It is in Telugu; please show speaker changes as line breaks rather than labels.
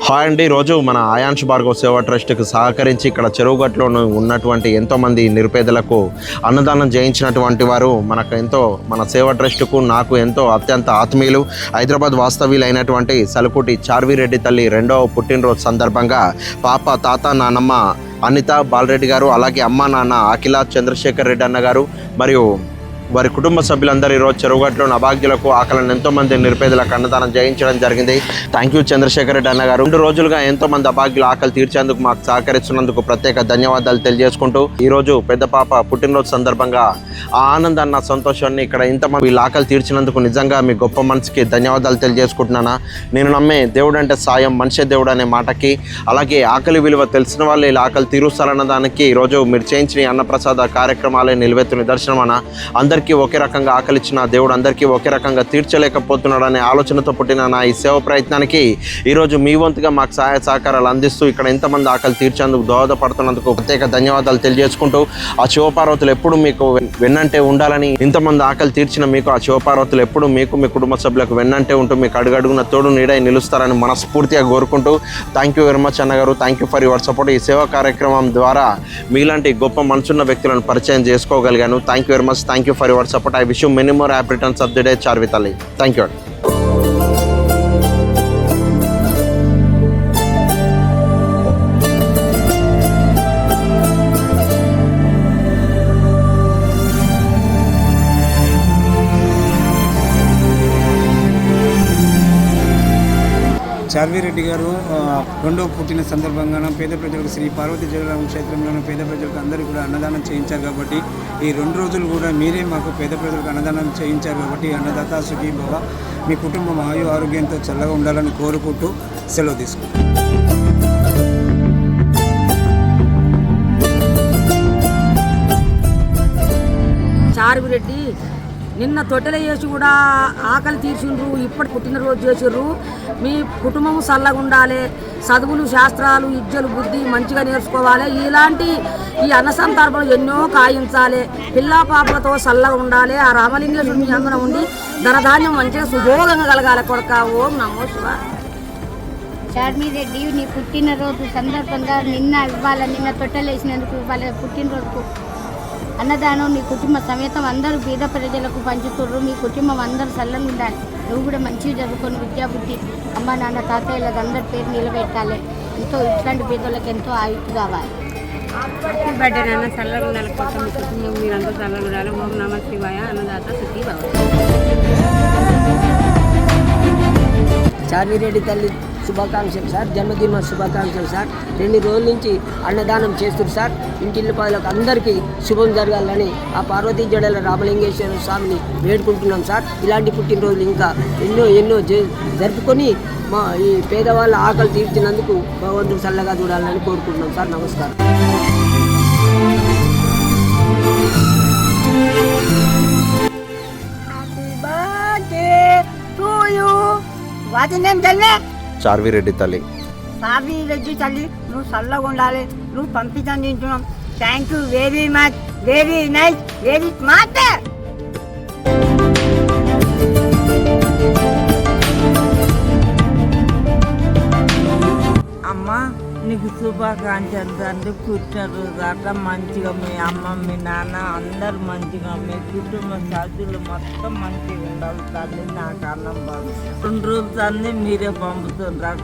హాయ్ అండి. ఈరోజు మన ఆయాన్ష్ భార్గవ్ సేవా ట్రస్ట్కి సహకరించి ఇక్కడ చెరువుగట్టులో ఉన్నటువంటి ఎంతోమంది నిరుపేదలకు అన్నదానం చేయించినటువంటి వారు మనకు ఎంతో మన సేవా ట్రస్ట్కు నాకు ఎంతో అత్యంత ఆత్మీయులు. హైదరాబాద్ వాస్తవ్యులైనటువంటి సలుకుటి చార్విరెడ్డి తల్లి 2వ పుట్టినరోజు సందర్భంగా పాప, తాత, నానమ్మ అనిత బాలరెడ్డి గారు, అలాగే అమ్మ నాన్న అఖిల చంద్రశేఖర్ రెడ్డి అన్న గారు మరియు వారి కుటుంబ సభ్యులందరూ ఈరోజు చెరువుగట్టులోని అభాగ్యులకు, ఆకలిని ఎంతోమంది నిరుపేదలకు అన్నదానం చేయించడం జరిగింది. థ్యాంక్ యూ చంద్రశేఖర్ రెడ్డి అన్న గారు. 2 రోజులుగా ఎంతోమంది అభాగ్యులు ఆకలి తీర్చేందుకు మాకు సహకరిస్తున్నందుకు ప్రత్యేక ధన్యవాదాలు తెలియజేసుకుంటూ ఈరోజు పెద్ద పాప పుట్టినరోజు సందర్భంగా ఆ ఆనందాన్ని, సంతోషాన్ని ఇక్కడ ఇంతమంది వీళ్ళు ఆకలి తీర్చినందుకు నిజంగా మీ గొప్ప మనసుకి ధన్యవాదాలు తెలియజేసుకుంటున్నానా. నేను నమ్మే దేవుడు అంటే సాయం, మనిషే దేవుడు అనే మాటకి, అలాగే ఆకలి విలువ తెలిసిన వాళ్ళు ఇలా ఆకలి తీరుస్తారన్న దానికి ఈరోజు మీరు చేయించిన అన్నప్రసాద కార్యక్రమాలే నిలువెత్తు నిదర్శనం అన్న. అందరికీ ఒకే రకంగా ఆకలిచ్చిన దేవుడు అందరికీ ఒకే రకంగా తీర్చలేకపోతున్నాడు అనే ఆలోచనతో పుట్టిన నా ఈ సేవ ప్రయత్నానికి ఈరోజు మీ వంతుగా మాకు సహాయ సహకారాలు అందిస్తూ ఇక్కడ ఇంతమంది ఆకలి తీర్చేందుకు దోహదపడుతున్నందుకు ప్రత్యేక ధన్యవాదాలు తెలియజేసుకుంటూ ఆ శివపార్వతులు ఎప్పుడు మీకు వెన్నంటే ఉండాలని, ఇంతమంది ఆకలి తీర్చిన మీకు ఆ శివపార్వతులు ఎప్పుడు మీకు, మీ కుటుంబ సభ్యులకు వెన్నంటే ఉంటూ మీకు అడుగడుగున తోడు నీడై నిలుస్తారని మనస్ఫూర్తిగా కోరుకుంటూ థ్యాంక్ యూ వెరీ మచ్ అన్నగారు. Thank you for your support. ఈ సేవా కార్యక్రమం ద్వారా మీలాంటి గొప్ప మనసున్న వ్యక్తులను పరిచయం చేసుకోగలిగాను. Thank you very much. Thank you for your support. I wish you many more happy returns of the day, Charvitali. Thank you.
చార్విరెడ్డి గారు 2వ పుట్టిన సందర్భంగా పేద ప్రజలకు శ్రీ పార్వతీ జగన్ క్షేత్రంలోని పేద ప్రజలకు అందరికీ కూడా అన్నదానం చేయించారు కాబట్టి ఈ 2 రోజులు కూడా మీరే మాకు పేద ప్రజలకు అన్నదానం చేయించారు కాబట్టి అన్నదాత సుఖీ భవ, మీ కుటుంబం ఆయు ఆరోగ్యంతో చల్లగా ఉండాలని కోరుకుంటూ సెలవు తీసుకుంటాం.
చార్విరెడ్డి నిన్న తొట్టెల చేసి కూడా ఆకలి తీర్చిండ్రు, ఇప్పటి పుట్టినరోజు చేసిర్రు. మీ కుటుంబం చల్లగా ఉండాలి, చదువులు, శాస్త్రాలు, విద్యలు, బుద్ధి మంచిగా నేర్చుకోవాలి. ఇలాంటి ఈ అన్న సందర్భాలు ఎన్నో కాయించాలి. పిల్లా పాపలతో చల్లగా ఉండాలి. ఆ రామలింగేశ్వరుడు మీ అందున ఉండి ధనధాన్యం మంచిగా సుభోగంగా కలగాలి. కొడక ఓం నమో శివ.
చార్మిరెడ్డి నీ పుట్టినరోజు సందర్భంగా నిన్న తొట్టెలేసినందుకు వాళ్ళ పుట్టినరోజుకు అన్నదానం నీ కుటుంబ సమేతం అందరూ పేద ప్రజలకు పంచుతుర్రు. మీ కుటుంబం అందరూ చల్లంగా ఉండాలి. నువ్వు కూడా మంచిగా చదువుకొని విద్యాబుద్ధి అమ్మ నాన్న తాతయ్యలకు అందరి పేరు నిలబెట్టాలి. ఎంతో ఇట్లాంటి పేదలకు ఎంతో ఆయుధ కావాలి.
హ్యాపీ బర్త్డే నాన్న, చల్లగా ఉండాలి. కోసం మీ కుటుంబం మీరందరూ చల్లగా ఉండాలి. ఓం నమ శివాయ. అన్నదాత సుఖీ భవ.
చార్విరెడ్డి తల్లి శుభాకాంక్షలు సార్, జన్మదిన శుభాకాంక్షలు సార్. 2 రోజుల నుంచి అన్నదానం చేస్తున్నారు సార్. ఇంటిల్లి పాదలకు అందరికీ శుభం జరగాలని ఆ పార్వతీ జడల రామలింగేశ్వర స్వామిని వేడుకుంటున్నాం సార్. ఇలాంటి పుట్టినరోజులు ఇంకా ఎన్నో జరుపుకొని మా ఈ పేదవాళ్ళ ఆకలి తీర్చినందుకు భగవంతుడు చల్లగా చూడాలని కోరుకుంటున్నాం సార్. నమస్కారం.
చార్విరెడ్డి తల్లి,
చార్విరెడ్డి తల్లి నువ్వు చల్లగా ఉండాలి. నువ్వు పంపించని తింటున్నాం. Thank you very much, very nice, very smart.
అమ్మ నీకు శుభాకాంక్షలు తండ్రి. పుట్టినరోజు దాకా మంచిగా మీ అమ్మ, మీ నాన్న అందరు మంచిగా, మీ కుటుంబ సభ్యులు మొత్తం మంచిగా ఉండాలి తల్లి. నాకు అన్నం బాగు 2 రోజులు అన్నీ మీరే పంపుతున్నారు.